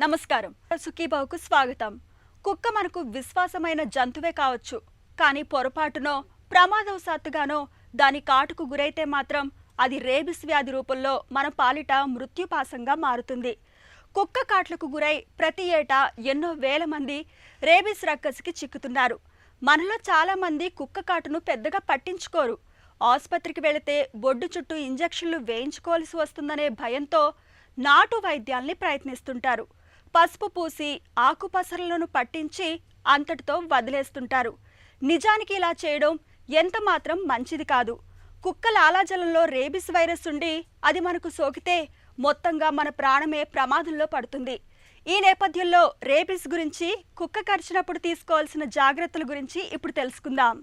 నమస్కారం. సుఖీబావుకు స్వాగతం. కుక్క మనకు విశ్వాసమైన జంతువే కావచ్చు, కానీ పొరపాటునో ప్రమాదవశాత్తుగానో దాని కాటుకు గురైతే మాత్రం అది రేబిస్ వ్యాధి రూపంలో మన పాలిట మృత్యుపాశంగా మారుతుంది. కుక్క కాట్లకు గురై ప్రతి ఏటా ఎన్నో వేల మంది రేబిస్ రక్కసికి చిక్కుతున్నారు. మనలో చాలా మంది కుక్క కాటును పెద్దగా పట్టించుకోరు. ఆసుపత్రికి వెళితే బొడ్డు చుట్టూ ఇంజెక్షన్లు వేయించుకోవాల్సి వస్తుందనే భయంతో నాటు వైద్యాల్ని ప్రయత్నిస్తుంటారు. పసుపు పూసి ఆకుపసరలను పట్టించి అంతటితో వదిలేస్తుంటారు. నిజానికి ఇలా చేయడం ఎంత మాత్రం మంచిది కాదు. కుక్క లాలాజలంలో రేబిస్ వైరస్ ఉండి అది మనకు సోకితే మొత్తంగా మన ప్రాణమే ప్రమాదంలో పడుతుంది. ఈ నేపథ్యంలో రేబిస్ గురించి, కుక్క కరిచినప్పుడు తీసుకోవాల్సిన జాగ్రత్తల గురించి ఇప్పుడు తెలుసుకుందాం.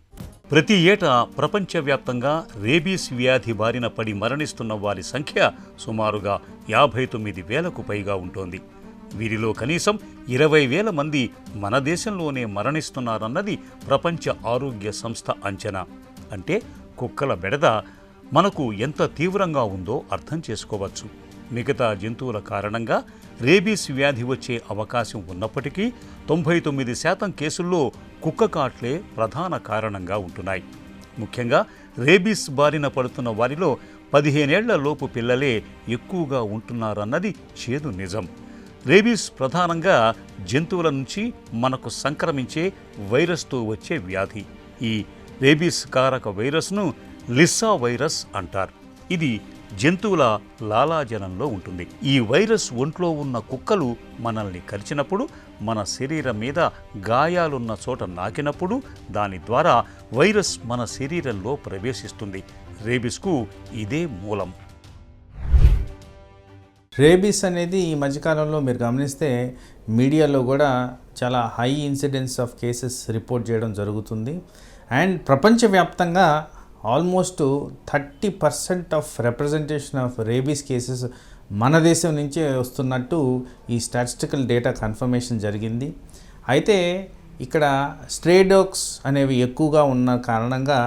ప్రతి ఏటా ప్రపంచవ్యాప్తంగా రేబీస్ వ్యాధి బారిన పడి మరణిస్తున్న వారి సంఖ్య సుమారుగా 59,000కు పైగా ఉంటోంది. వీరిలో కనీసం 20,000 మంది మన దేశంలోనే మరణిస్తున్నారన్నది ప్రపంచ ఆరోగ్య సంస్థ అంచనా. అంటే కుక్కల బెడద మనకు ఎంత తీవ్రంగా ఉందో అర్థం చేసుకోవచ్చు. మిగతా జంతువుల కారణంగా రేబీస్ వ్యాధి వచ్చే అవకాశం ఉన్నప్పటికీ 99% కేసుల్లో కుక్క కాట్లే ప్రధాన కారణంగా ఉంటున్నాయి. ముఖ్యంగా రేబీస్ బారిన పడుతున్న వారిలో 15 ఏళ్ల లోపు పిల్లలే ఎక్కువగా ఉంటున్నారన్నది చేదు నిజం. రేబీస్ ప్రధానంగా జంతువుల నుంచి మనకు సంక్రమించే వైరస్తో వచ్చే వ్యాధి. ఈ రేబీస్ కారక వైరస్ను లిస్సా వైరస్ అంటారు. ఇది జంతువుల లాలాజలంలో ఉంటుంది. ఈ వైరస్ ఒంట్లో ఉన్న కుక్కలు మనల్ని కరిచినప్పుడు, మన శరీరం మీద గాయాలున్న చోట నాకినప్పుడు దాని ద్వారా వైరస్ మన శరీరంలో ప్రవేశిస్తుంది. రేబీస్కు ఇదే మూలం. రేబీస్ అనేది ఈ మధ్యకాలంలో మీరు గమనిస్తే మీడియాలో కూడా చాలా high incidence of cases report చేయడం జరుగుతుంది. అండ్ ప్రపంచవ్యాప్తంగా almost 30% of representation of rabies cases మన దేశం నుంచే వస్తున్నట్టు ఈ స్టాటిస్టికల్ డేటా కన్ఫర్మేషన్ జరిగింది. అయితే ఇక్కడ స్ట్రే డాగ్స్ అనేవి ఎక్కువగా ఉన్న కారణంగా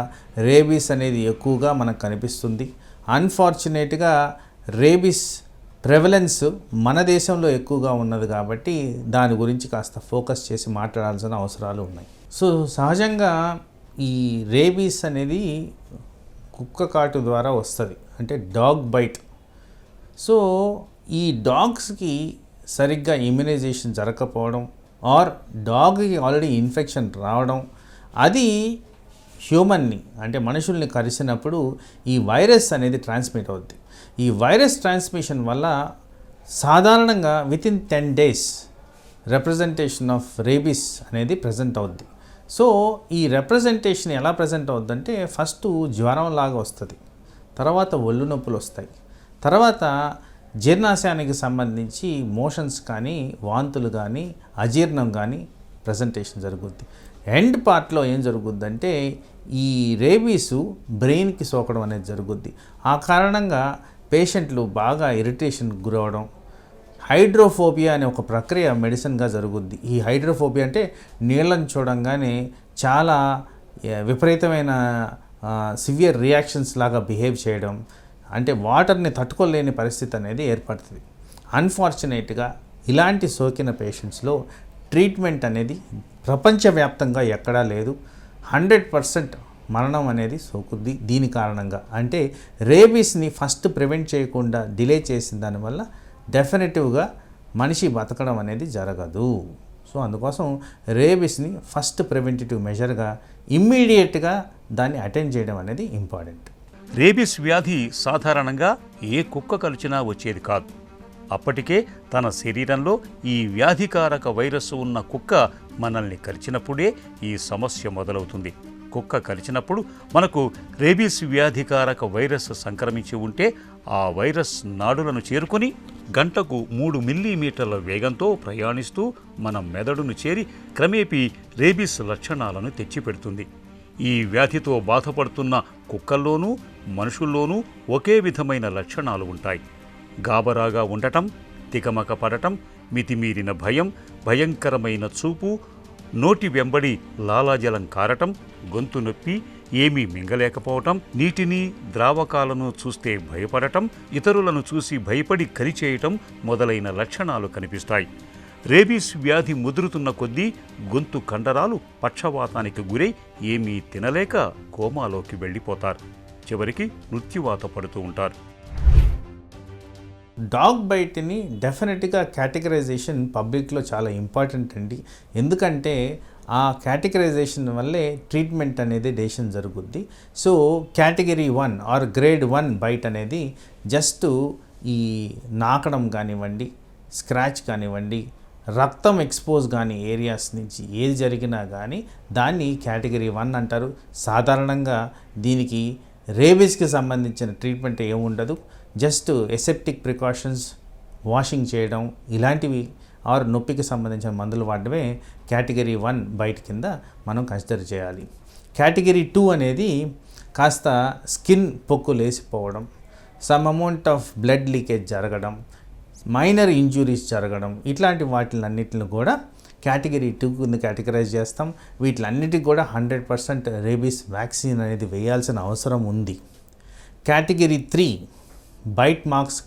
రేబీస్ అనేది ఎక్కువగా మనకు కనిపిస్తుంది. అన్ఫార్చునేట్గా రేబీస్ ప్రెవలెన్స్ మన దేశంలో ఎక్కువగా ఉన్నది కాబట్టి దాని గురించి కాస్త ఫోకస్ చేసి మాట్లాడాల్సిన అవసరాలు ఉన్నాయి. సో సహజంగా ఈ రేబీస్ అనేది కుక్క కాటు ద్వారా వస్తుంది, అంటే డాగ్ బైట్. సో ఈ డాగ్స్కి సరిగ్గా ఇమ్యునైజేషన్ జరగకపోవడం ఆర్ డాగ్కి ఆల్రెడీ ఇన్ఫెక్షన్ రావడం, అది హ్యూమన్ని అంటే మనుషుల్ని కరిచినప్పుడు ఈ వైరస్ అనేది ట్రాన్స్మిట్ అవుద్ది. ఈ వైరస్ ట్రాన్స్మిషన్ వల్ల సాధారణంగా within 10 days representation of rabies అనేది ప్రజెంట్ అవుద్ది. సో ఈ రిప్రజెంటేషన్ ఎలా ప్రజెంట్ అవుద్దంటే ఫస్ట్ జ్వరం లాగా వస్తుంది, తర్వాత ఒళ్ళు నొప్పులు వస్తాయి, తర్వాత జీర్ణాశయానికి సంబంధించి మోషన్స్ కానీ వాంతులు కానీ అజీర్ణం కానీ ప్రజెంటేషన్ జరుగుద్ది. ఎండ్ పార్ట్లో ఏం జరుగుద్దంటే ఈ రేబీసు బ్రెయిన్కి సోకడం అనేది జరుగుద్ది. ఆ కారణంగా పేషెంట్లు బాగా ఇరిటేషన్కి గురవడం, హైడ్రోఫోబియా అనే ఒక ప్రక్రియ మెడిసిన్గా జరుగుద్ది. ఈ హైడ్రోఫోబియా అంటే నీళ్ళని చూడంగానే చాలా విపరీతమైన సివియర్ రియాక్షన్స్ లాగా బిహేవ్ చేయడం, అంటే వాటర్ని తట్టుకోలేని పరిస్థితి అనేది ఏర్పడుతుంది. అన్ఫార్చునేట్గా ఇలాంటి సోకిన పేషెంట్స్లో ట్రీట్మెంట్ అనేది ప్రపంచవ్యాప్తంగా ఎక్కడా లేదు. 100% మరణం అనేది సోకుద్ది దీని కారణంగా. అంటే రేబీస్ని ఫస్ట్ ప్రివెంట్ చేయకుండా డిలే చేసిన దానివల్ల డెఫినెటివ్గా మనిషి బతకడం అనేది జరగదు. సో అందుకోసం రేబీస్ని ఫస్ట్ ప్రివెంటివ్ మెజర్గా ఇమ్మీడియట్గా దాన్ని అటెండ్ చేయడం అనేది ఇంపార్టెంట్. రేబీస్ వ్యాధి సాధారణంగా ఏ కుక్క కలిచినా వచ్చేది కాదు. అప్పటికే తన శరీరంలో ఈ వ్యాధికారక వైరస్ ఉన్న కుక్క మనల్ని కరిచినప్పుడే ఈ సమస్య మొదలవుతుంది. కుక్క కరిచినప్పుడు మనకు రేబీస్ వ్యాధికారక వైరస్ సంక్రమించి ఉంటే ఆ వైరస్ నాడులను చేరుకొని గంటకు 3 మిల్లీమీటర్ల వేగంతో ప్రయాణిస్తూ మన మెదడును చేరి క్రమేపీ రేబీస్ లక్షణాలను తెచ్చిపెడుతుంది. ఈ వ్యాధితో బాధపడుతున్న కుక్కల్లోనూ మనుషుల్లోనూ ఒకే విధమైన లక్షణాలు ఉంటాయి. గాబరాగా ఉండటం, తికమక పడటం, మితిమీరిన భయం, భయంకరమైన చూపు, నోటి వెంబడి లాలాజలం కారటం, గొంతు నొప్పి, ఏమీ మింగలేకపోవటం, నీటిని ద్రావకాలను చూస్తే భయపడటం, ఇతరులను చూసి భయపడి కరిచేయటం మొదలైన లక్షణాలు కనిపిస్తాయి. రేబీస్ వ్యాధి ముదురుతున్న కొద్దీ గొంతు కండరాలు పక్షవాతానికి గురై ఏమీ తినలేక కోమాలోకి వెళ్ళిపోతారు. చివరికి మృత్యువాత పడుతూ ఉంటారు. డాగ్ బైట్ని డెఫినెట్గా కేటగరైజేషన్ పబ్లిక్లో చాలా ఇంపార్టెంట్ అండి. ఎందుకంటే ఆ కేటగరైజేషన్ వల్లే ట్రీట్మెంట్ అనేది డెసిషన్ జరుగుద్ది. So category 1 or grade 1 bite అనేది జస్ట్ ఈ నాకడం కానివ్వండి, స్క్రాచ్ కానివ్వండి, రక్తం ఎక్స్పోజ్ కానీ ఏరియాస్ నుంచి ఏది జరిగినా కానీ దాన్ని కేటగిరీ 1 అంటారు. సాధారణంగా దీనికి రేబీస్కి సంబంధించిన ట్రీట్మెంట్ ఏముండదు. జస్ట్ ఎసెప్టిక్ ప్రికాషన్స్, వాషింగ్ చేయడం ఇలాంటివి ఆర్ నొప్పికి సంబంధించిన మందులు వాడడమే కేటగిరీ 1 బైట్ కింద మనం కన్సిడర్ చేయాలి. కేటగిరీ 2 అనేది కాస్త స్కిన్ పొక్కు లేసిపోవడం, some amount of blood leakage జరగడం, మైనర్ ఇంజురీస్ జరగడం, ఇట్లాంటి వాటిలన్నిటిని కూడా కేటగిరీ 2 కింద కేటగరైజ్ చేస్తాం. వీటిలన్నిటికి కూడా 100% రేబీస్ వ్యాక్సిన్ అనేది వేయాల్సిన అవసరం ఉంది. కేటగిరీ 3 బైట్ మార్క్స్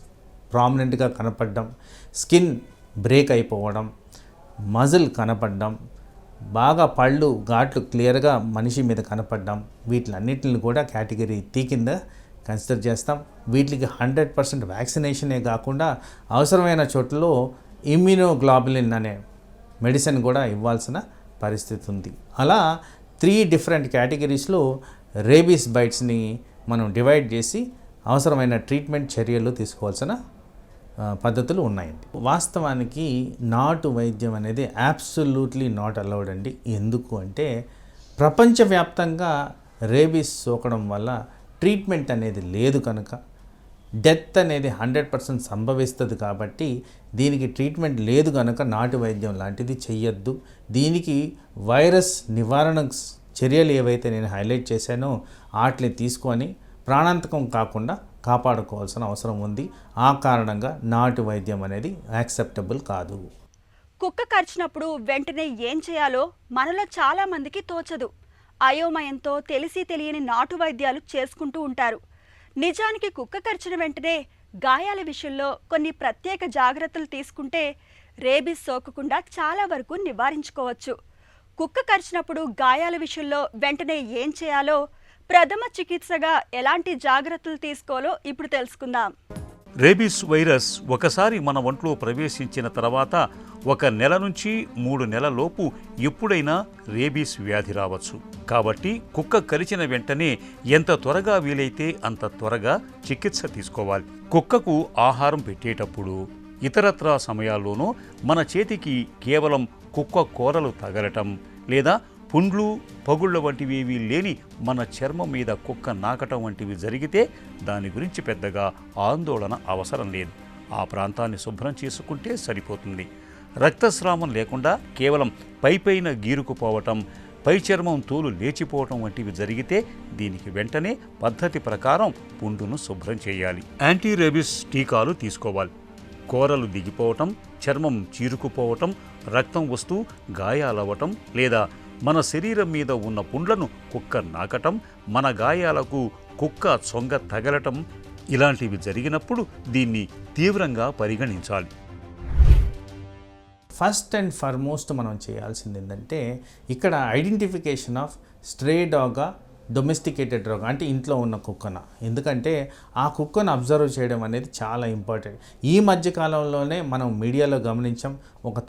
ప్రామినెంట్గా కనపడడం, స్కిన్ బ్రేక్ అయిపోవడం, మజిల్ కనపడడం, బాగా పళ్ళు ఘాట్లు క్లియర్గా మనిషి మీద కనపడడం, వీటిలన్నిటిని కూడా కేటగిరీ 3 కింద కన్సిడర్ చేస్తాం. వీటికి 100% వ్యాక్సినేషనే కాకుండా అవసరమైన చోట్లలో ఇమ్యూనోగ్లోబులిన్ అనే మెడిసిన్ కూడా ఇవ్వాల్సిన పరిస్థితి ఉంది. అలా 3 డిఫరెంట్ కేటగిరీస్లో రేబీస్ బైట్స్ని మనం డివైడ్ చేసి అవసరమైన ట్రీట్మెంట్ చర్యలు తీసుకోవాల్సిన పద్ధతులు ఉన్నాయండి. వాస్తవానికి నాటు వైద్యం అనేది అబ్సల్యూట్లీ నాట్ అలౌడ్ అండి. ఎందుకు అంటే ప్రపంచవ్యాప్తంగా రేబీస్ సోకడం వల్ల ట్రీట్మెంట్ అనేది లేదు కనుక, డెత్ అనేది 100% సంభవిస్తుంది కాబట్టి దీనికి ట్రీట్మెంట్ లేదు కనుక నాటు వైద్యం లాంటిది చెయ్యొద్దు. దీనికి వైరస్ నివారణ చర్యలు ఏవైతే నేను హైలైట్ చేశానో వాటిని తీసుకొని ప్రాణాంతకం కాకుండా కాపాడుకోవాల్సిన అవసరం ఉంది. ఆ కారణంగా నాటు వైద్యం అనేది యాక్సెప్టబుల్ కాదు. కుక్క కరిచినప్పుడు వెంటనే ఏం చేయాలో మనలో చాలా మందికి తోచదు. అయోమయంతో తెలిసి తెలియని నాటు వైద్యాలు చేసుకుంటూ ఉంటారు. నిజానికి కుక్క కరిచిన వెంటనే గాయాల విషయంలో కొన్ని ప్రత్యేక జాగ్రత్తలు తీసుకుంటే రేబీస్ సోకకుండా చాలా వరకు నివారించుకోవచ్చు. కుక్క కరిచినప్పుడు గాయాల విషయంలో వెంటనే ఏం చేయాలో, ప్రథమ చికిత్సగా ఎలాంటి జాగ్రత్తలు తీసుకోవాలో ఇప్పుడు తెలుసుకుందాం. రేబీస్ వైరస్ ఒకసారి మన ఒంట్లో ప్రవేశించిన తర్వాత 1 నెల నుంచి 3 నెలల లోపు ఎప్పుడైనా రేబీస్ వ్యాధి రావచ్చు. కాబట్టి కుక్క కరిచిన వెంటనే ఎంత త్వరగా వీలైతే అంత త్వరగా చికిత్స తీసుకోవాలి. కుక్కకు ఆహారం పెట్టేటప్పుడు, ఇతరత్రా సమయాల్లోనూ మన చేతికి కేవలం కుక్క కూరలు తగలటం లేదా పుండ్లు, పగుళ్ళ వంటివి లేని మన చర్మం మీద కుక్క నాకటం వంటివి జరిగితే దాని గురించి పెద్దగా ఆందోళన అవసరం లేదు. ఆ ప్రాంతాన్ని శుభ్రం చేసుకుంటే సరిపోతుంది. రక్తస్రావం లేకుండా కేవలం పైపైన గీరుకుపోవటం, పై చర్మం తోలు లేచిపోవటం వంటివి జరిగితే దీనికి వెంటనే పద్ధతి ప్రకారం పుండును శుభ్రం చేయాలి. యాంటీ రేబీస్ టీకాలు తీసుకోవాలి. కూరలు దిగిపోవటం, చర్మం చీరుకుపోవటం, రక్తం వస్తూ గాయాలవ్వటం లేదా మన శరీరం మీద ఉన్న పుండ్లను కుక్క నాకటం, మన గాయాలకు కుక్క చొంగ తగలటం ఇలాంటివి జరిగినప్పుడు దీన్ని తీవ్రంగా పరిగణించాలి. ఫస్ట్ అండ్ ఫార్మోస్ట్ మనం చేయాల్సింది ఏంటంటే ఇక్కడ ఐడెంటిఫికేషన్ ఆఫ్ స్ట్రే డాగా, డొమెస్టికేటెడ్ డాగ్ అంటే ఇంట్లో ఉన్న కుక్కన. ఎందుకంటే ఆ కుక్కను అబ్జర్వ్ చేయడం అనేది చాలా ఇంపార్టెంట్. ఈ మధ్యకాలంలోనే మనం మీడియాలో గమనించాం, ఒక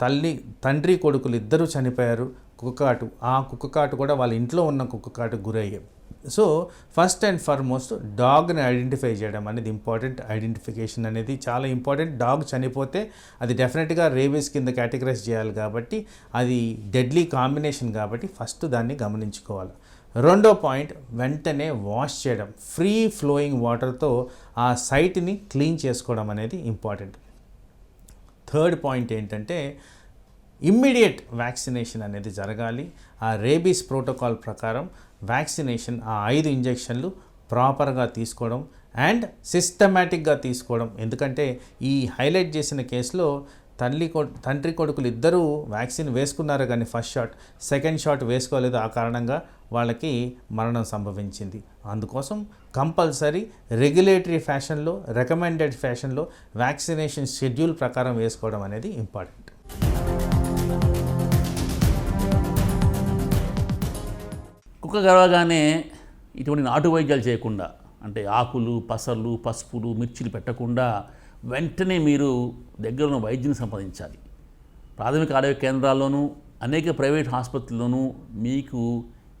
తండ్రి కొడుకులు ఇద్దరూ చనిపోయారు కుక్కకాటు. ఆ కుక్కకాటు కూడా వాళ్ళ ఇంట్లో ఉన్న కుక్కకాటు గురయ్యాయి. సో ఫస్ట్ అండ్ ఫార్మోస్ట్ డాగ్ని ఐడెంటిఫై చేయడం అనేది ఇంపార్టెంట్. ఐడెంటిఫికేషన్ అనేది చాలా ఇంపార్టెంట్. డాగ్ చనిపోతే అది డెఫినెట్గా రేబీస్ కింద కేటగరైజ్ చేయాలి కాబట్టి అది డెడ్లీ కాంబినేషన్ కాబట్టి ఫస్ట్ దాన్ని గమనించుకోవాలి. రెండో పాయింట్, వెంటనే వాష్ చేయడం, ఫ్రీ ఫ్లోయింగ్ వాటర్తో ఆ సైట్ని క్లీన్ చేసుకోవడం అనేది ఇంపార్టెంట్. థర్డ్ పాయింట్ ఏంటంటే ఇమ్మీడియట్ వ్యాక్సినేషన్ అనేది జరగాలి. ఆ రేబీస్ ప్రోటోకాల్ ప్రకారం వ్యాక్సినేషన్, ఆ 5 ఇంజెక్షన్లు ప్రాపర్గా తీసుకోవడం అండ్ సిస్టమేటిక్గా తీసుకోవడం. ఎందుకంటే ఈ హైలైట్ చేసిన కేసులో తండ్రి కొడుకులు ఇద్దరూ వ్యాక్సిన్ వేసుకున్నారు కానీ ఫస్ట్ షాట్, సెకండ్ షాట్ వేసుకోలేదు. ఆ కారణంగా వాళ్ళకి మరణం సంభవించింది. అందుకోసం కంపల్సరీ రెగ్యులేటరీ ఫ్యాషన్లో, రికమెండెడ్ ఫ్యాషన్లో వ్యాక్సినేషన్ షెడ్యూల్ ప్రకారం వేసుకోవడం అనేది ఇంపార్టెంట్. కుక్క గరవగానే ఇటువంటి నాటు వైద్యాలు చేయకుండా, అంటే ఆకులు, పసర్లు, పసుపులు, మిర్చిలు పెట్టకుండా వెంటనే మీరు దగ్గర ఉన్న వైద్యుని సంప్రదించాలి. ప్రాథమిక ఆరోగ్య కేంద్రాల్లోనూ అనేక ప్రైవేట్ ఆసుపత్రుల్లోనూ మీకు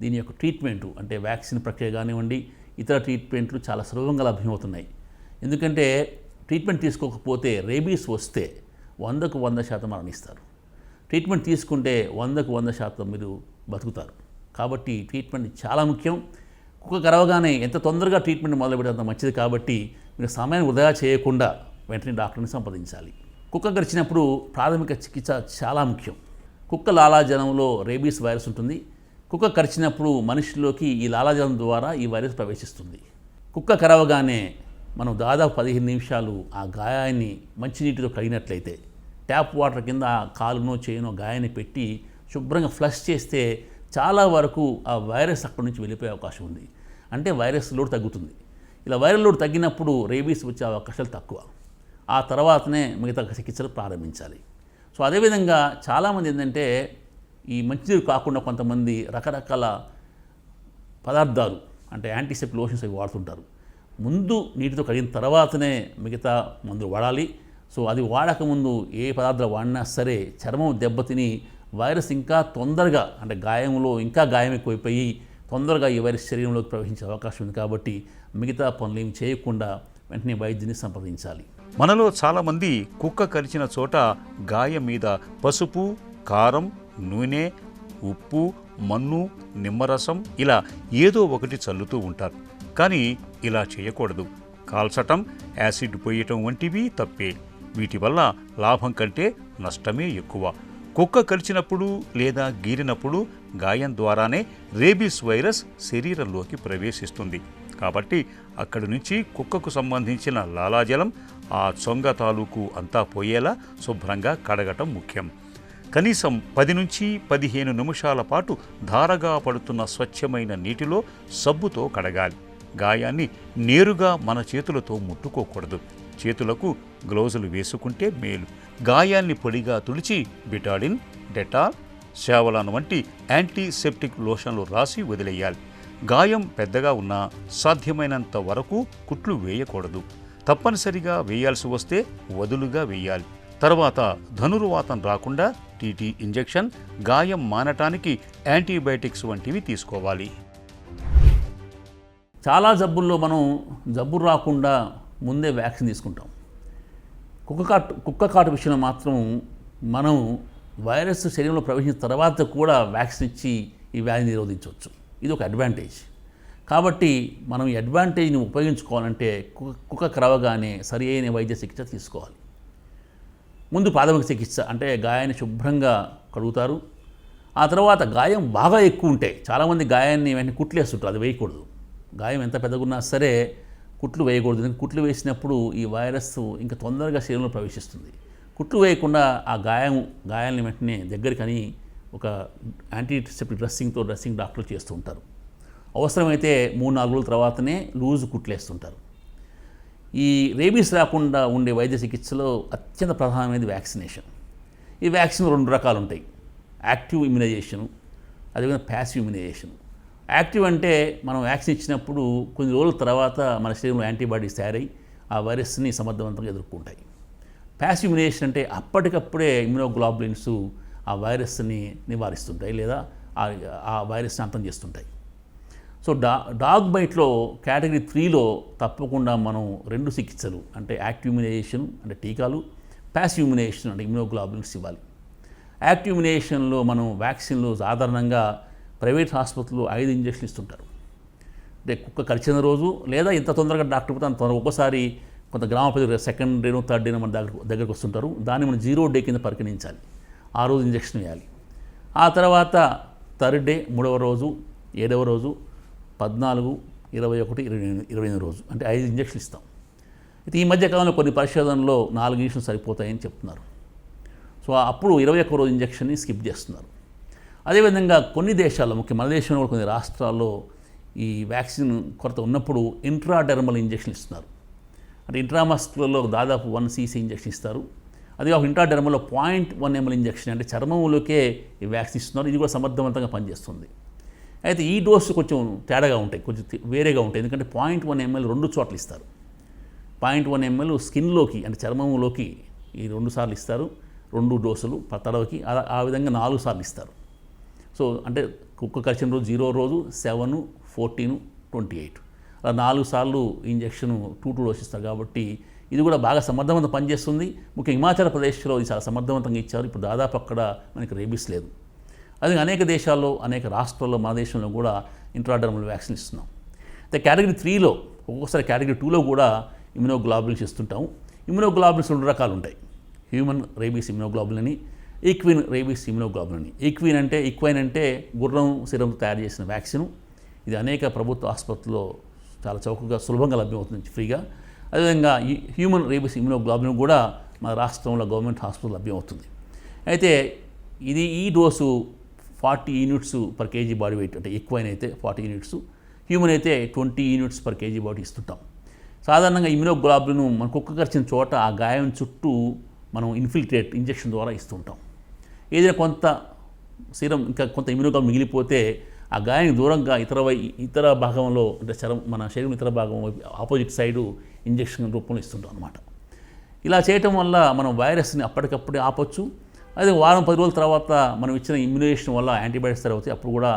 దీని యొక్క ట్రీట్మెంటు, అంటే వ్యాక్సిన్ ప్రక్రియ కానివ్వండి, ఇతర ట్రీట్మెంట్లు చాలా సులభంగా లభ్యమవుతున్నాయి. ఎందుకంటే ట్రీట్మెంట్ తీసుకోకపోతే రేబీస్ వస్తే 100కు 100% మరణిస్తారు. ట్రీట్మెంట్ తీసుకుంటే 100కు 100% మీరు బతుకుతారు. కాబట్టి ట్రీట్మెంట్ చాలా ముఖ్యం. కుక్క కరవగానే ఎంత తొందరగా ట్రీట్మెంట్ మొదలు పెడితే అంత మంచిది. కాబట్టి మీరు సమయాన్ని వృధా చేయకుండా వెంటనే డాక్టర్ని సంప్రదించాలి. కుక్క కరిచినప్పుడు ప్రాథమిక చికిత్స చాలా ముఖ్యం. కుక్క లాలాజలంలో రేబీస్ వైరస్ ఉంటుంది. కుక్క కరిచినప్పుడు మనిషిలోకి ఈ లాలాజలం ద్వారా ఈ వైరస్ ప్రవేశిస్తుంది. కుక్క కరవగానే మనం దాదాపు 15 నిమిషాలు ఆ గాయాన్ని మంచినీటితో కడిగినట్లయితే, ట్యాప్ వాటర్ కింద ఆ కాలునో చేయునో గాయాన్ని పెట్టి శుభ్రంగా ఫ్లష్ చేస్తే చాలా వరకు ఆ వైరస్ అక్కడి నుంచి వెళ్ళిపోయే అవకాశం ఉంది. అంటే వైరస్ లోడ్ తగ్గుతుంది. ఇలా వైరల్ లోడ్ తగ్గినప్పుడు రేబీస్ వచ్చే అవకాశాలు తక్కువ. ఆ తర్వాతనే మిగతా చికిత్సలు ప్రారంభించాలి. సో అదేవిధంగా చాలామంది ఏంటంటే ఈ మంచినీరు కాకుండా కొంతమంది రకరకాల పదార్థాలు, అంటే యాంటీసెప్టిక్ లోషన్స్ అవి వాడుతుంటారు. ముందు నీటితో కడిగిన తర్వాతనే మిగతా మందులు వాడాలి. సో అది వాడకముందు ఏ పదార్థాలు వాడినా సరే చర్మం దెబ్బతిని వైరస్ ఇంకా తొందరగా, అంటే గాయంలో ఇంకా గాయం ఎక్కువైపోయి తొందరగా ఈ వైరస్ శరీరంలోకి ప్రవేశించే అవకాశం ఉంది. కాబట్టి మిగతా పనులు ఏమి చేయకుండా వెంటనే వైద్యుని సంప్రదించాలి. మనలో చాలామంది కుక్క కరిచిన చోట గాయం మీద పసుపు, కారం, నూనె, ఉప్పు, మన్ను, నిమ్మరసం ఇలా ఏదో ఒకటి చల్లుతూ ఉంటారు. కానీ ఇలా చేయకూడదు. కాల్చటం, యాసిడ్ పోయటం వంటివి తప్పే. వీటి వల్ల లాభం కంటే నష్టమే ఎక్కువ. కుక్క కరిచినప్పుడు లేదా గీరినప్పుడు గాయం ద్వారానే రేబీస్ వైరస్ శరీరంలోకి ప్రవేశిస్తుంది. కాబట్టి అక్కడి నుంచి కుక్కకు సంబంధించిన లాలాజలం ఆ చొంగ తాలూకు అంతా పోయేలా శుభ్రంగా కడగటం ముఖ్యం. కనీసం 10 నుంచి 15 నిమిషాల పాటు ధారగా పడుతున్న స్వచ్ఛమైన నీటిలో సబ్బుతో కడగాలి. గాయాన్ని నేరుగా మన చేతులతో ముట్టుకోకూడదు. చేతులకు గ్లౌజులు వేసుకుంటే మేలు. గాయాన్ని పొడిగా తుడిచి బిటాడిన్, డెటాల్, శావలాన్ వంటి యాంటీసెప్టిక్ లోషన్లు రాసి వదిలేయాలి. గాయం పెద్దగా ఉన్నా సాధ్యమైనంత వరకు కుట్లు వేయకూడదు. తప్పనిసరిగా వేయాల్సి వస్తే వదులుగా వేయాలి. తర్వాత ధనుర్వాతం రాకుండా టీటీ ఇంజెక్షన్, గాయం మానటానికి యాంటీబయాటిక్స్ వంటివి తీసుకోవాలి. చాలా జబ్బుల్లో మనం జబ్బు రాకుండా ముందే వ్యాక్సిన్ తీసుకుంటాం. కుక్క కాటు విషయంలో మాత్రం మనం వైరస్ శరీరంలో ప్రవేశించిన తర్వాత కూడా వ్యాక్సిన్ ఇచ్చి ఈ వ్యాధిని నిరోధించవచ్చు. ఇది ఒక అడ్వాంటేజ్. కాబట్టి మనం ఈ అడ్వాంటేజ్ని ఉపయోగించుకోవాలంటే కుక్క కరవగానే సరి అయిన వైద్య చికిత్స తీసుకోవాలి. ముందు ప్రాథమిక చికిత్స, అంటే గాయాన్ని శుభ్రంగా కడుగుతారు. ఆ తర్వాత గాయం బాగా ఎక్కువ ఉంటే చాలామంది గాయాన్ని వెంటనే కుట్లేస్తుంటారు. అది వేయకూడదు. గాయం ఎంత పెద్దగున్నా సరే కుట్లు వేయకూడదు. కుట్లు వేసినప్పుడు ఈ వైరస్ ఇంకా తొందరగా శరీరంలో ప్రవేశిస్తుంది. కుట్లు వేయకుండా ఆ గాయాన్ని వెంటనే దగ్గరికి ఒక యాంటీసెప్టిక్ డ్రెస్సింగ్ డాక్టర్లు చేస్తూ ఉంటారు. అవసరమైతే 3-4 రోజుల తర్వాతనే లూజు కుట్లేస్తుంటారు. ఈ రేబీస్ రాకుండా ఉండే వైద్య చికిత్సలో అత్యంత ప్రధానమైనది వ్యాక్సినేషన్. ఈ వ్యాక్సిన్ 2 రకాలు ఉంటాయి. యాక్టివ్ ఇమ్యునైజేషను, అదేవిధంగా ప్యాసివ్ ఇమ్యునైజేషన్. యాక్టివ్ అంటే మనం వ్యాక్సిన్ ఇచ్చినప్పుడు కొన్ని రోజుల తర్వాత మన శరీరంలో యాంటీబాడీస్ తయారై ఆ వైరస్ని సమర్థవంతంగా ఎదుర్కొంటాయి. ప్యాసివ్ ఇమ్యునైజేషన్ అంటే అప్పటికప్పుడే ఇమ్యునోగ్లోబులిన్స్ ఆ వైరస్ని నివారిస్తుంటాయి లేదా ఆ వైరస్ని అంతం చేస్తుంటాయి. సో డాగ్ బైట్లో కేటగిరీ 3లో తప్పకుండా మనం 2 చికిత్సలు, అంటే యాక్టివ్ ఇమ్యునైజేషన్ అంటే టీకాలు, ప్యాసివ్ ఇమ్యునైజేషన్ అంటే ఇమ్యునోగ్లోబులిన్స్ ఇవ్వాలి. యాక్టివ్ ఇమ్యునైజేషన్లో మనం వ్యాక్సిన్లు సాధారణంగా ప్రైవేట్ ఆసుపత్రులు 5 ఇంజక్షన్లు ఇస్తుంటారు. అంటే కుక్క కరిచిన రోజు లేదా ఇంత తొందరగా డాక్టర్ పోతే అంత ఒక్కోసారి కొంత గ్రామ ప్రజలు 2nd డే 3rd డే మన దగ్గరకు వస్తుంటారు. దాన్ని మనం 0 డే కింద పరిగణించాలి. ఆ రోజు ఇంజక్షన్ వేయాలి. ఆ తర్వాత 3rd డే, 3వ రోజు, 7వ రోజు, 14, 21, 28 రోజు, అంటే 5 ఇంజక్షన్లు ఇస్తాం. అయితే ఈ మధ్యకాలంలో కొన్ని పరిశోధనలో 4 ఇంజక్షన్లు సరిపోతాయని చెప్తున్నారు. సో అప్పుడు 21వ రోజు ఇంజక్షన్ని స్కిప్ చేస్తున్నారు. అదేవిధంగా కొన్ని దేశాల్లో, ముఖ్య మన దేశంలో కొన్ని రాష్ట్రాల్లో ఈ వ్యాక్సిన్ కొరత ఉన్నప్పుడు ఇంట్రాడెర్మల్ ఇంజక్షన్ ఇస్తున్నారు. అంటే ఇంట్రామస్కులర్లో దాదాపు 1 cc ఇంజక్షన్ ఇస్తారు. అది ఒక ఇంట్రాడెర్మల్లో 0.1 ml ఇంజక్షన్, అంటే చర్మంలోకే ఈ వ్యాక్సిన్ ఇస్తున్నారు. ఇది కూడా సమర్థవంతంగా పనిచేస్తుంది. అయితే ఈ డోసు కొంచెం తేడాగా ఉంటాయి, కొంచెం వేరేగా ఉంటాయి. ఎందుకంటే 0.1 ml 2 చోట్ల ఇస్తారు. 0.1 ml స్కిన్లోకి అంటే చర్మంలోకి ఈ 2 సార్లు ఇస్తారు, 2 డోసులు తడవకి. ఆ విధంగా 4 సార్లు ఇస్తారు. సో అంటే కుక్క కరిచిన రోజు 0 రోజు, 7, 14, 28 అలా 4 సార్లు ఇంజెక్షన్ 2 డోస్ ఇస్తారు. కాబట్టి ఇది కూడా బాగా సమర్థవంతంగా పనిచేస్తుంది. ముఖ్యంగా హిమాచల్ ప్రదేశ్లో ఇది చాలా సమర్థవంతంగా ఇచ్చారు. ఇప్పుడు దాదాపు అక్కడ మనకి రేబీస్ లేదు. అది అనేక దేశాల్లో, అనేక రాష్ట్రాల్లో, మన దేశంలో కూడా ఇంట్రాడర్మల్ వ్యాక్సిన్ ఇస్తున్నాం. అయితే కేటగిరీ 3లో, ఒక్కొక్కసారి కేటగిరీ 2లో కూడా ఇమ్యునోగ్లోబులిన్స్ ఇస్తుంటాము. ఇమ్యునోగ్లోబులిన్స్ 2 రకాలు ఉంటాయి. హ్యూమన్ రేబీస్ ఇమ్యునోగ్లోబులిన్ అని, ఈక్విన్ రేబీస్ ఇమ్యునోగ్లోబులిన్ అని. ఈక్వైన్ అంటే గుర్రం సిరంతో తయారు చేసిన వ్యాక్సిన్. ఇది అనేక ప్రభుత్వ ఆసుపత్రుల్లో చాలా చౌకగా సులభంగా లభ్యమవుతుంది, ఫ్రీగా. అదేవిధంగా హ్యూమన్ రేబీస్ ఇమ్యునోగ్లోబులిన్ కూడా మన రాష్ట్రంలో గవర్నమెంట్ హాస్పిటల్ లభ్యమవుతుంది. అయితే ఈ dose 40 units per KG body weight, అంటే ఈక్వైన్ అయితే 40 యూనిట్స్, హ్యూమన్ అయితే 20 యూనిట్స్ పర్ కేజీ బాడీ ఇస్తుంటాం. సాధారణంగా ఇమ్యునోగ్లోబులిన్ మన కుక్క కరిచిన చోట ఆ గాయం చుట్టూ మనం ఇన్ఫిల్ట్రేట్ ఇంజెక్షన్ ద్వారా ఇస్తుంటాం. ఏదైనా కొంత సీరం ఇంకా కొంత ఇమ్యునోగ్లోబులిన్ మిగిలిపోతే ఆ గాయానికి దూరంగా ఇతర భాగంలో, అంటే మన శరీరం ఇతర భాగం ఆపోజిట్ సైడు ఇంజెక్షన్ రూపంలో ఇస్తుంటాం అన్నమాట. ఇలా చేయటం వల్ల మనం వైరస్ని అప్పటికప్పుడే ఆపొచ్చు. అదే వారం 10 రోజుల తర్వాత మనం ఇచ్చిన ఇమ్యునేషన్ వల్ల యాంటీబయాటిక్స్ అవుతాయి, అప్పుడు కూడా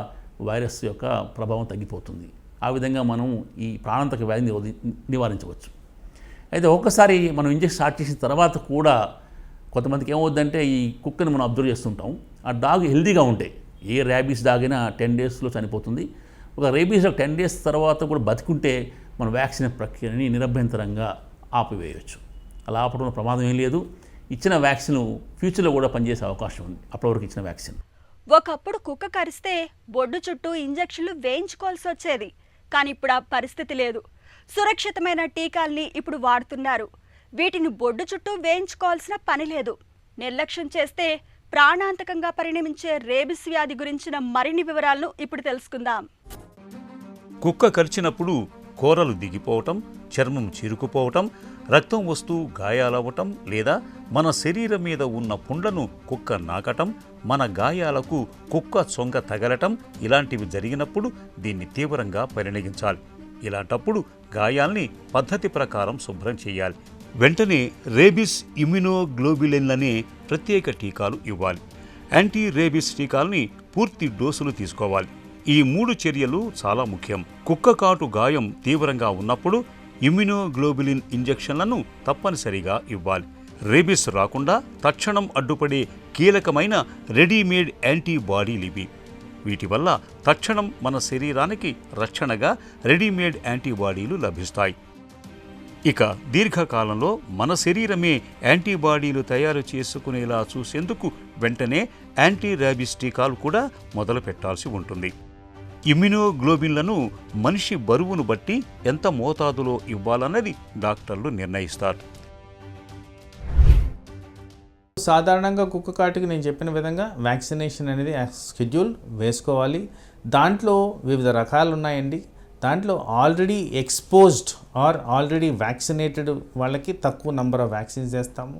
వైరస్ యొక్క ప్రభావం తగ్గిపోతుంది. ఆ విధంగా మనం ఈ ప్రాణాంతక వ్యాధిని నివారించవచ్చు. అయితే ఒక్కసారి మనం ఇంజెక్షన్ స్టార్ట్ చేసిన తర్వాత కూడా కొంతమందికి ఏమవుద్దంటే, ఈ కుక్కని మనం అబ్జర్వ్ చేస్తుంటాం, ఆ డాగ్ హెల్దీగా ఉంటాయి. ఏ ర్యాబీస్ డాగ్ అయినా 10 డేస్లో చనిపోతుంది. ఒక రేబీస్ డాగ్ 10 డేస్ తర్వాత కూడా బతికుంటే మన వ్యాక్సిన్ ప్రక్రియని నిరభ్యంతరంగా ఆపివేయవచ్చు. అలా ఆపడంలో ప్రమాదం ఏం లేదు. ఇచ్చిన వ్యాక్సిన్ ఫ్యూచర్లో కూడా పనిచేసే అవకాశం ఉంది, అప్పటివరకు ఇచ్చిన వ్యాక్సిన్. ఒకప్పుడు కుక్క కరిస్తే బొడ్డు చుట్టూ ఇంజెక్షన్లు వేయించుకోవాల్సి వచ్చేది. కానీ ఇప్పుడు ఆ పరిస్థితి లేదు. సురక్షితమైన టీకాల్ని ఇప్పుడు వాడుతున్నారు. వీటిని బొడ్డు చుట్టూ వేయించుకోవాల్సిన పని లేదు. నిర్లక్ష్యం చేస్తే ప్రాణాంతకంగా పరిణమించే రేబిస్ వ్యాధి గురించిన మరిన్ని వివరాలను ఇప్పుడు తెలుసుకుందాం. కుక్క కరిచినప్పుడు కూరలు దిగిపోవటం, చర్మం చీరుకుపోవటం, రక్తం వస్తూ గాయాలవ్వటం, లేదా మన శరీరం మీద ఉన్న పుండ్లను కుక్క నాకటం, మన గాయాలకు కుక్క చొంగ తగలటం, ఇలాంటివి జరిగినప్పుడు దీన్ని తీవ్రంగా పరిగణించాలి. ఇలాంటప్పుడు గాయాల్ని పద్ధతి ప్రకారం శుభ్రం చేయాలి. వెంటనే రేబిస్ ఇమ్యునోగ్లోబులిన్లనే ప్రత్యేక టీకాలు ఇవ్వాలి. యాంటీ రేబిస్ టీకాల్ని పూర్తి డోసులు తీసుకోవాలి. ఈ 3 చర్యలు చాలా ముఖ్యం. కుక్క కాటు గాయం తీవ్రంగా ఉన్నప్పుడు ఇమ్యునోగ్లోబులిన్ ఇంజెక్షన్లను తప్పనిసరిగా ఇవ్వాలి. రేబిస్ రాకుండా తక్షణం అడ్డుపడే కీలకమైన రెడీమేడ్ యాంటీబాడీలివి. వీటి వల్ల తక్షణం మన శరీరానికి రక్షణగా రెడీమేడ్ యాంటీబాడీలు లభిస్తాయి. ఇక దీర్ఘకాలంలో మన శరీరమే యాంటీబాడీలు తయారు చేసుకునేలా చూసేందుకు వెంటనే యాంటీ ర్యాబిస్ టీకాలు కూడా మొదలు పెట్టాల్సి ఉంటుంది. ఇమ్యునోగ్లోబిన్లను మనిషి బరువును బట్టి ఎంత మోతాదులో ఇవ్వాలన్నది డాక్టర్లు నిర్ణయిస్తారు. సాధారణంగా కుక్క కాటుకి నేను చెప్పిన విధంగా వ్యాక్సినేషన్ అనేది షెడ్యూల్ వేసుకోవాలి. దాంట్లో వివిధ రకాలు ఉన్నాయండి. దాంట్లో already exposed or already vaccinated వాళ్ళకి తక్కువ నెంబర్ ఆఫ్ వ్యాక్సిన్స్ చేస్తాము.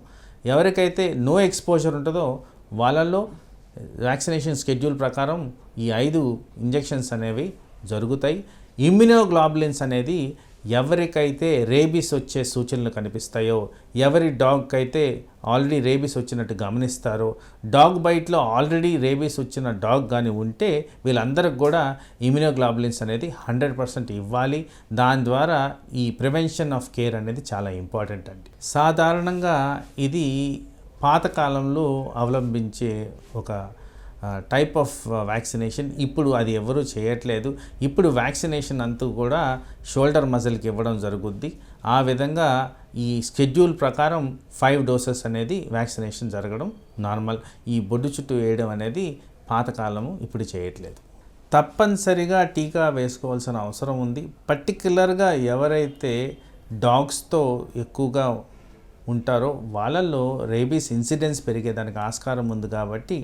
ఎవరికైతే నో ఎక్స్పోజర్ ఉంటుందో వాళ్ళల్లో వ్యాక్సినేషన్ షెడ్యూల్ ప్రకారం ఈ 5 ఇంజెక్షన్స్ అనేవి జరుగుతాయి. ఇమ్యునోగ్లోబులిన్స్ అనేది ఎవరికైతే రేబీస్ వచ్చే సూచనలు కనిపిస్తాయో, ఎవరి డాగ్కి అయితే ఆల్రెడీ రేబీస్ వచ్చినట్టు గమనిస్తారో, డాగ్ బైట్లో ఆల్రెడీ రేబీస్ వచ్చిన డాగ్ కానీ ఉంటే వీళ్ళందరికి కూడా ఇమ్యునోగ్లోబులిన్స్ అనేది 100% ఇవ్వాలి. దాని ద్వారా ఈ ప్రివెన్షన్ ఆఫ్ కేర్ అనేది చాలా ఇంపార్టెంట్ అండి. సాధారణంగా ఇది పాతకాలంలో అవలంబించే ఒక టైప్ ఆఫ్ వ్యాక్సినేషన్. ఇప్పుడు అది ఎవరూ చేయట్లేదు. ఇప్పుడు వ్యాక్సినేషన్ అంతా కూడా షోల్డర్ మజిల్కి ఇవ్వడం జరుగుద్ది. ఆ విధంగా ఈ షెడ్యూల్ ప్రకారం 5 డోసెస్ అనేది వ్యాక్సినేషన్ జరగడం నార్మల్. ఈ బొడ్డు చుట్టూ వేయడం అనేది పాతకాలము, ఇప్పుడు చేయట్లేదు. తప్పనిసరిగా టీకా వేసుకోవాల్సిన అవసరం ఉంది. పర్టిక్యులర్గా ఎవరైతే డాగ్స్తో ఎక్కువగా ఉంటారో వాళ్ళల్లో రేబీస్ ఇన్సిడెన్స్ పెరిగేదానికి ఆస్కారం ఉంది. కాబట్టి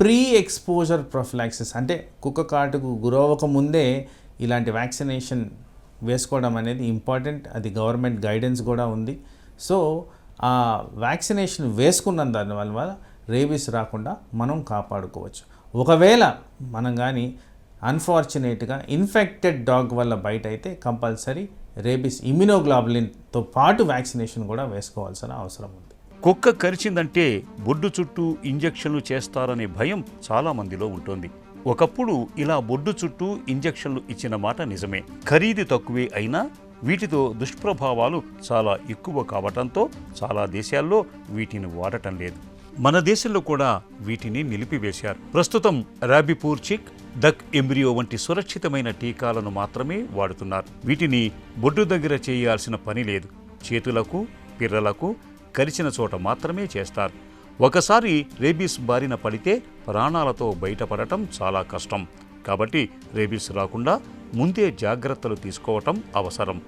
ప్రీ ఎక్స్పోజర్ ప్రొఫిలాక్సిస్ అంటే కుక్క కాటుకు గురవ్వక ముందే ఇలాంటి వ్యాక్సినేషన్ వేసుకోవడం అనేది ఇంపార్టెంట్. అది గవర్నమెంట్ గైడెన్స్ కూడా ఉంది. సో ఆ వ్యాక్సినేషన్ వేసుకున్న దానివల్ల రేబీస్ రాకుండా మనం కాపాడుకోవచ్చు. ఒకవేళ మనం కానీ అన్ఫార్చునేట్గా ఇన్ఫెక్టెడ్ డాగ్ వల్ల బైట్ అయితే కంపల్సరీ రేబీస్ ఇమ్యునోగ్లోబులిన్తో పాటు వ్యాక్సినేషన్ కూడా వేసుకోవాల్సిన అవసరం ఉంది. కుక్క కరిచిందంటే బొడ్డు చుట్టూ ఇంజెక్షన్లు చేస్తారనే భయం చాలా మందిలో ఉంటుంది. ఒకప్పుడు ఇలా బొడ్డు చుట్టూ ఇంజెక్షన్లు ఇచ్చిన మాట నిజమే. ఖరీదు తక్కువే అయినా వీటితో దుష్ప్రభావాలు చాలా ఎక్కువ కావటంతో చాలా దేశాల్లో వీటిని వాడటం లేదు. మన దేశంలో కూడా వీటిని నిలిపివేశారు. ప్రస్తుతం రాబిపూర్చిక్, డక్ ఎంబ్రియో వంటి సురక్షితమైన టీకాలను మాత్రమే వాడుతున్నారు. వీటిని బొడ్డు దగ్గర చేయాల్సిన పని లేదు. చేతులకు, పిర్రలకు కరిచిన చోట మాత్రమే చేస్తారు. ఒకసారి రేబీస్ బారిన పడితే ప్రాణాలతో బయటపడటం చాలా కష్టం. కాబట్టి రేబీస్ రాకుండా ముందే జాగ్రత్తలు తీసుకోవటం అవసరం.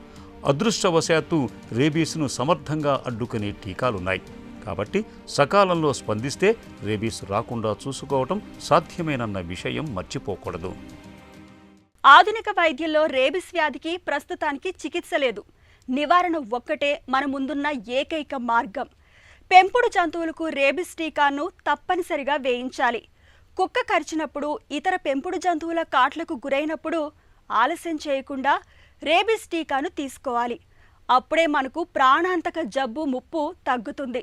అదృష్టవశాత్తు రేబీస్ను సమర్థంగా అడ్డుకునే టీకాలున్నాయి. కాబట్టి సకాలంలో స్పందిస్తే రేబీస్ రాకుండా చూసుకోవటం సాధ్యమేనన్న విషయం మర్చిపోకూడదు. ఆధునిక వైద్యంలో రేబిస్ వ్యాధికి ప్రస్తుతానికి చికిత్స లేదు. నివారణ ఒక్కటే మన ముందున్న ఏకైక మార్గం. పెంపుడు జంతువులకు రేబిస్ టీకాను తప్పనిసరిగా వేయించాలి. కుక్క కరిచినప్పుడు, ఇతర పెంపుడు జంతువుల కాట్లకు గురైనప్పుడు ఆలస్యం చేయకుండా రేబిస్ టీకాను తీసుకోవాలి. అప్పుడే మనకు ప్రాణాంతక జబ్బు ముప్పు తగ్గుతుంది.